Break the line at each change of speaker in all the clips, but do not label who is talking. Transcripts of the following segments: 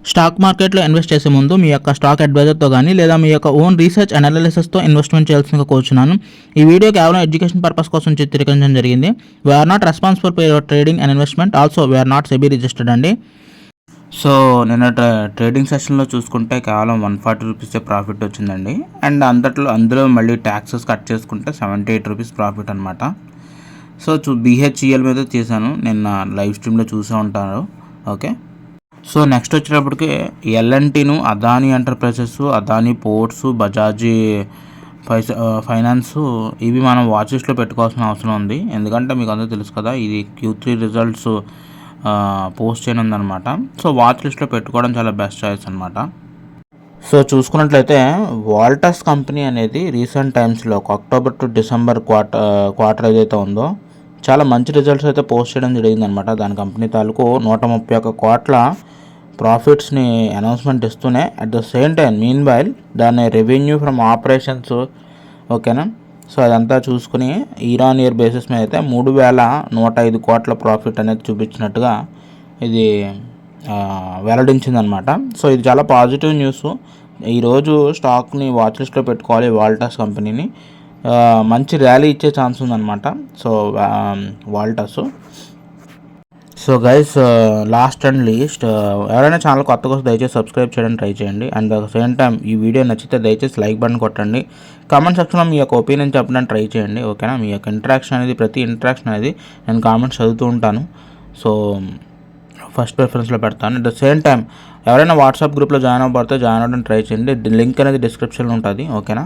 Stock మార్కెట్లో invest చేసే ముందు మీ యొక్క స్టాక్ అడ్వైజర్తో కానీ లేదా మీ యొక్క ఓన్ రీసెర్చ్ అనాలిసిస్తో ఇన్వెస్ట్మెంట్ చేయాల్సిందిగా కోరుచున్నాను. ఈ వీడియో కేవలం ఎడ్యుకేషన్ పర్పస్ కోసం చిత్రీకరించడం జరిగింది. We're not responsible for your trading and investment. Also we're not SEBI registered అండి. సో నిన్న ట్రేడింగ్ సెషన్లో చూసుకుంటే కేవలం 140 రూపీసే ప్రాఫిట్ వచ్చిందండి. అండ్ అందులో మళ్ళీ ట్యాక్సెస్ కట్ చేసుకుంటే 78 రూపీస్ ప్రాఫిట్ అనమాట. సో BHEL మీద చేశాను, నిన్న లైవ్ స్ట్రీమ్లో చూసే ఉంటారు. ఓకే, సో నెక్స్ట్ వచ్చేటప్పటికి L&Tను, Adani enterprises, Adani ports, Bajaj finance ఇవి మనం వాచ్ లిస్ట్లో పెట్టుకోవాల్సిన అవసరం ఉంది. ఎందుకంటే మీకు అందరూ తెలుసు కదా, ఇది Q3 రిజల్ట్స్ పోస్ట్ చేయనుందనమాట. సో వాచ్ లిస్ట్లో పెట్టుకోవడం చాలా బెస్ట్ చాయిస్ అనమాట. సో చూసుకున్నట్లయితే వాల్టస్ కంపెనీ అనేది రీసెంట్ టైమ్స్లో అక్టోబర్ టు డిసెంబర్ క్వార్టర్ ఏదైతే ఉందో చాలా మంచి రిజల్ట్స్ అయితే పోస్ట్ చేయడం జరిగిందనమాట. దాని కంపెనీ తాలూకు 131 కోట్ల ప్రాఫిట్స్ని అనౌన్స్మెంట్ ఇస్తూనే at the same time mean while దాని రెవెన్యూ ఫ్రమ్ ఆపరేషన్స్, ఓకేనా, సో అదంతా చూసుకుని ఇయర్ బేసిస్ మీద అయితే 3,105 కోట్ల ప్రాఫిట్ అనేది చూపించినట్టుగా ఇది వెల్లడించిందనమాట. సో ఇది చాలా పాజిటివ్ న్యూస్. ఈరోజు స్టాక్ని వాచ్ లిస్ట్లో పెట్టుకోవాలి వాల్టస్ కంపెనీని. మంచి ర్యాలీ ఇచ్చే ఛాన్స్ ఉందన్నమాట. So Voltas. So guys, last and least, ఎవరైనా ఛానల్ కొత్తగా వస్తే దయచేసి సబ్స్క్రైబ్ చేయడానికి ట్రై చేయండి. And at the same time ఈ వీడియో నచ్చితే దయచేసి లైక్ బటన్ కొట్టండి. కామెంట్ సెక్షన్లో మీ యొక్క ఒపీనియన్ చెప్పడానికి ట్రై చేయండి, ఓకేనా. మీ యొక్క ప్రతి ఇంటరాక్షన్ అనేది నేను కామెంట్స్ చదువుతూ ఉంటాను. సో ఫస్ట్ ప్రిఫరెన్స్లో పెడతాను. అట్ ద సేమ్ టైం ఎవరైనా వాట్సాప్ గ్రూప్లో జాయిన్ అవ్వబడితే జాయిన్ అవ్వడానికి ట్రై చేయండి. లింక్ అనేది డిస్క్రిప్షన్లో ఉంటుంది, ఓకేనా.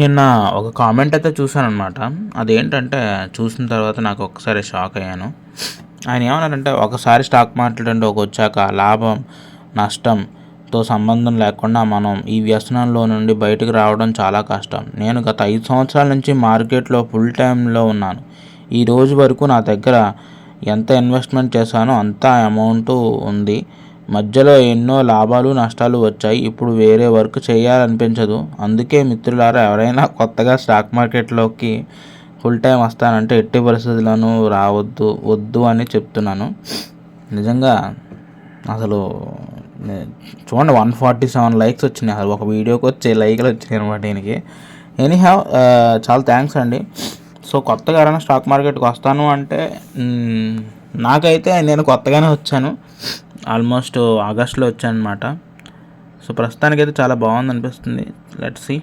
నిన్న ఒక కామెంట్ అయితే చూశాను అనమాట. అదేంటంటే చూసిన తర్వాత నాకు ఒక్కసారి షాక్ అయ్యాను. ఆయన ఏమన్నారంటే, ఒకసారి స్టాక్ మార్కెట్ అంటే వచ్చాక లాభం నష్టంతో సంబంధం లేకుండా మనం ఈ వ్యసనంలో నుండి బయటకు రావడం చాలా కష్టం. నేను గత 5 సంవత్సరాల నుంచి మార్కెట్లో ఫుల్ టైంలో ఉన్నాను. ఈ రోజు వరకు నా దగ్గర ఎంత ఇన్వెస్ట్మెంట్ చేశానో అంత అమౌంట్ ఉంది. మధ్యలో ఎన్నో లాభాలు నష్టాలు వచ్చాయి. ఇప్పుడు వేరే వర్క్ చేయాలనిపించదు. అందుకే మిత్రులారా, ఎవరైనా కొత్తగా స్టాక్ మార్కెట్లోకి ఫుల్ టైం వస్తానంటే ఎట్టి పరిస్థితులను వద్దు అని చెప్తున్నాను. నిజంగా అసలు చూడండి, 147 లైక్స్ వచ్చినాయి. అసలు ఒక వీడియోకి వచ్చే లైక్లు వచ్చినాయి అనమాట దీనికి. ఎనీహౌ, చాలా థ్యాంక్స్ అండి. సో కొత్తగా ఎవరైనా స్టాక్ మార్కెట్కి వస్తాను అంటే, నాకైతే నేను కొత్తగానే వచ్చాను, ఆల్మోస్ట్ ఆగస్ట్లో వచ్చాను అనమాట. సో ప్రస్తుతానికైతే చాలా బాగుంది అనిపిస్తుంది. Let's see.